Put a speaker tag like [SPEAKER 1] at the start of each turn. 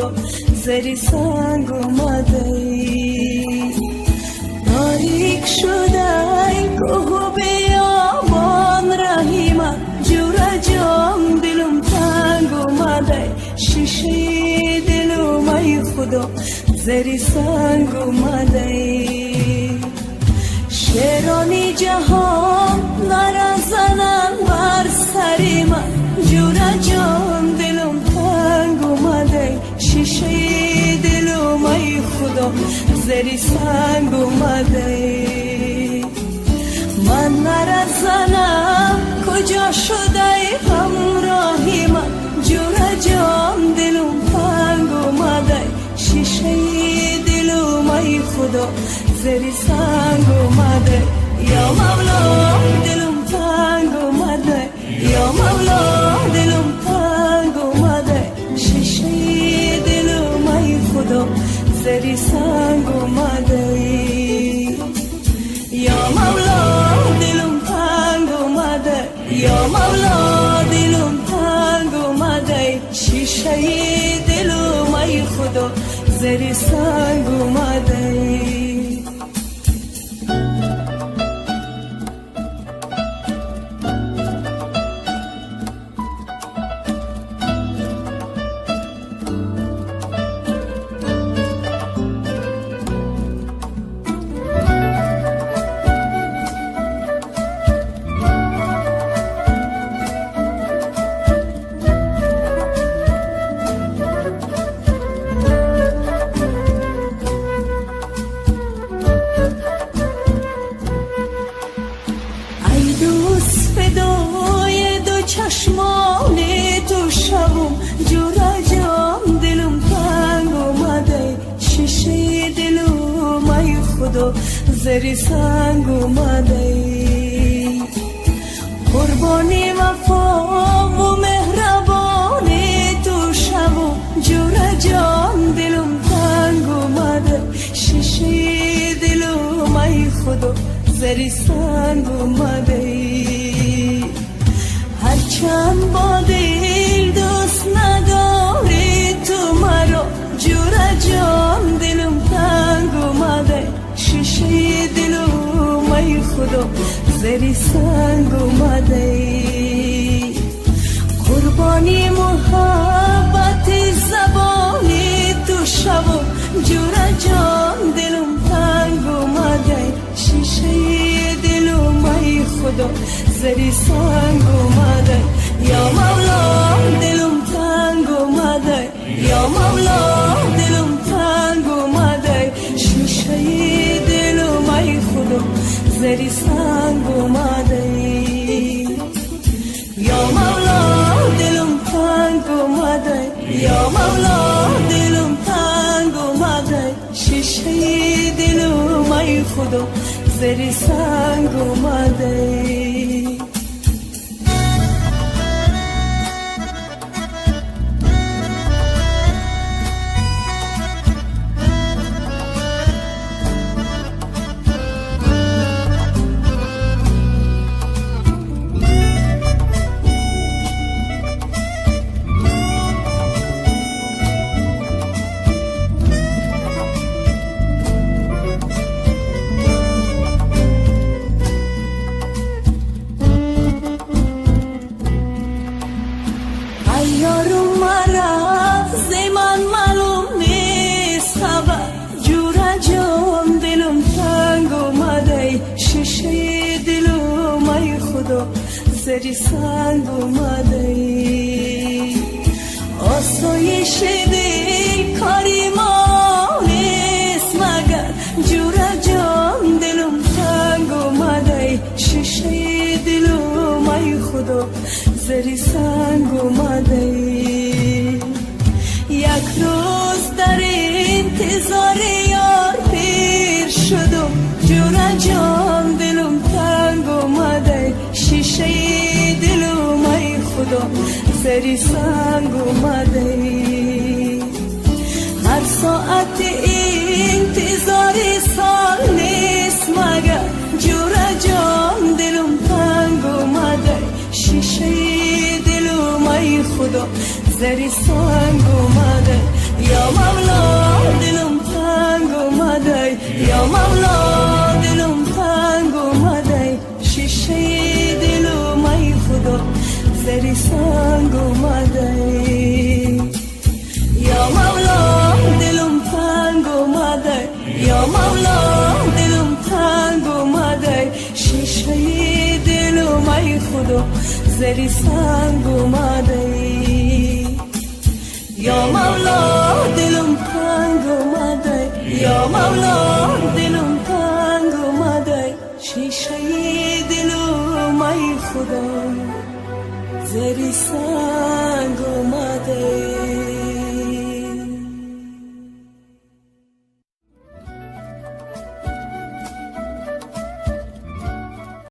[SPEAKER 1] خدا زری سنگ اومده تاریک شده کوه بیابان راهی من جور جام دلم تنگ اومده شیشه دلم ای خدا زری سنگ اومده شیرانی جهان نرزنن بر سری من جور جام دلم تنگ اومده شیشه دلم ای خدا زری سنگ اومده من نرزنم کجا شده همراهی من جور جام دلم تنگ اومده شیشه دلم ای خدا زری سنگ اومده یا مولا دلم تنگ اومده یا مولا دلم تنگ اومده شیشه دلم ای خدا زری سنگ اومده یا مولا دلم تنگ اومده یا مولا دلم تنگ اومده شیشه دلم ای خدا زری سنگ اومده فدای دو چشمان تو شبم جور جام دلم تنگ اومده شیشه دلم ای خدا زری سنگ اومده قربانی وفا و مهربانی تو شبم جور جام دلم تنگ اومده شیشه دلم ای خدا زری سنگ اومده هرچند با دل دوست نداری تو مرا جور جان دلم تنگ اومده شیشه دلم ای خدا زری سنگ اومده قربانی محبت زبانی تو شبا جور جان دلم تنگ اومده شیشه دلم ای خدا زری سنگ اومده یا مولا دلم تنگ اومده یا مولا دلم تنگ اومده شیشه دلم ای خدا زری سنگ اومده یا مولا دلم تنگ اومده یا مولا دلم تنگ اومده شیشه دلم ای خدا زری سنگ اومده یارم مرا زمان معلوم نیست خبر جور جام دلم تنگ اومده شیشه دلم ای خدا زری سنگ اومده آسایش دل کاری ما نیست مگر جور جام دلم تنگ اومده شیشه دلم ای خدا زری سنگ اومده یک روز در انتظار یار پیر شدم جور جام دلم تنگ اومده شیشه دلم ای خدا زری سنگ اومده هر ساعت انتظار سال نیست مگر جور جام دلم تنگ اومده شیشه دلم ای خدا زری سنگ اومده یا خدا زری سنگ اومده ای یا مولا دلم تنگ اومده یا مولا دلم تنگ اومده شیشه دلم ای خدا زری سنگ اومده